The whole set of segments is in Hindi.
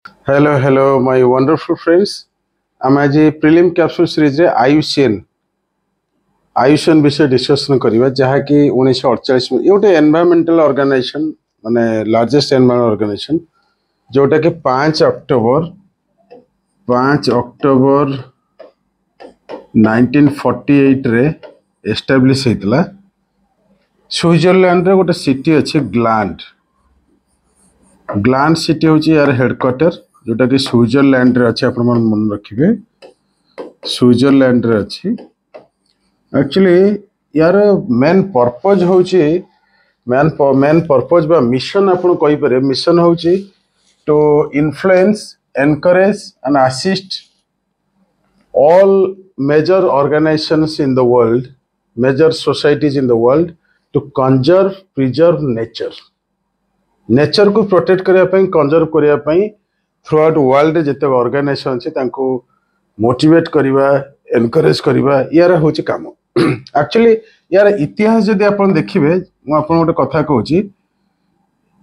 Hello, my wonderful friends. I'm आज प्रिलिम कैप्सूल सीरीज रे आयुषियन विषय डिस्कशन करिवा जहा कि 1948 में ये गोटे एनवायरमेंटल ऑर्गेनाइजेशन माने लार्जेस्ट एनवायरमेंटल ऑर्गेनाइजेशन जोटा कि 5 अक्टोबर 1948 रे एस्टैब्लिश हेतला। स्विट्जरलैंड रे गोटे सिटी अछि ग्लांड सिटी हूँ यार हेडक्वार्टर जोटा कि स्विट्जरलैंड रे अच्छे अपन मन रखिए स्विट्जरलैंड रे अच्छी एक्चुअली यार मेन पर्पज हूँ मेन पर्पज बा मिशन अपन कहि पारे मिशन हूँ to influence encourage and assist all major organizations in the world, major societies in the world to preserve nature को प्रोटेक्ट करने पे कंजर्व करने पे थ्रू आउट वर्ल्ड जिते ऑर्गेनाइजेशन अच्छे तांको मोटिवेट करवा एनकरेज करवा यार हूँ काम एक्चुअली यार इतिहास जदि आप देखिए गोटे कथा कहूँ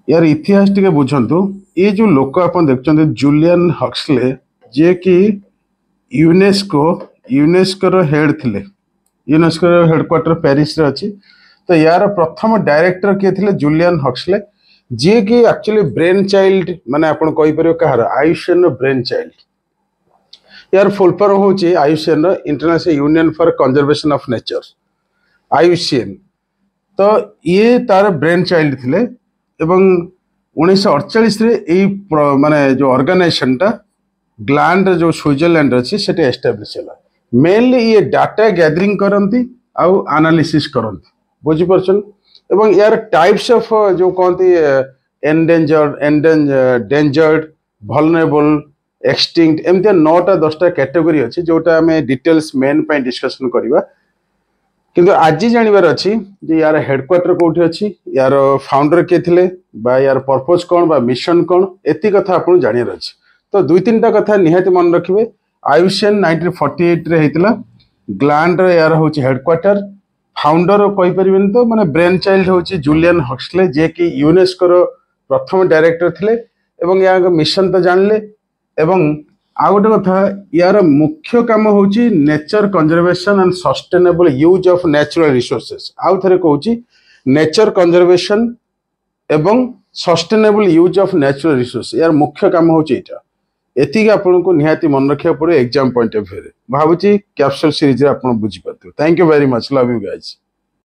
यार इतिहास टे बुझंतु ये जो लोक आप देखते जूलियन हक्सले जे कि यूनेस्को हेड थिले यूनेस्को हेडक्वार्टर पेरिस रे अच्छी तो यार प्रथम डायरेक्टर किए थे जूलियन हक्सले जी कि एक्चुअली ब्रेन चाइल्ड माने आपण कहि परियो कहार आयुषियन ब्रेन चाइल्ड यार फुल फॉर्म होची IUCN international union for conservation of nature IUCN तो ये तार ब्रेन चाइल्ड थिले एवं 1948 रे ए माने जो ऑर्गेनाइजेशन टा ग्लैंड जो स्विट्जरलैंड अछि सेटे एस्टैब्लिश होला मेनली ये डाटा गैदरिंग करंती आउ एनालिसिस करंती बुझी परछन एवं यार टाइप्स ऑफ जो कहते डेंजर्ड वल्नरेबल एक्सटिंक्ट एमती 9टा 10टा कैटेगरी अच्छी जोटा आम डिटेल्स मेन पे डिस्कशन करवा किंतु आज जानवर अच्छी यार हेडक्वार्टर कौटी अच्छी यार फाउंडर किए थे यार पर्पज कौन बा मिशन कौन एति कथा आपको जानवर अच्छी तो 2-3टा कथा निहाती मन रखिए आयुषियन 1948 रे हेतला ग्लैंड यार हूँ हेडक्वार्टर फाउंडर कहि परिबेन तो माने ब्रेन चाइल्ड होची जूलियन हक्सले जे कि यूनेस्को रो प्रथम डायरेक्टर थिले एवं या मिशन तो जानले एवं आ गोटे कथा यार मुख्य काम होची nature conservation and sustainable use of natural resources आउ थरे कहूची नेचर कंजर्वेशन एवं sustainable use of natural resource यार मुख्य काम होची एटा एति आपन को निहाती मन रखिया पड़े एग्जाम पॉइंट ऑफ व्यू रे भाबुची कैप्सूल सीरीज रे आपन बुझी पाते thank you very much love you guys.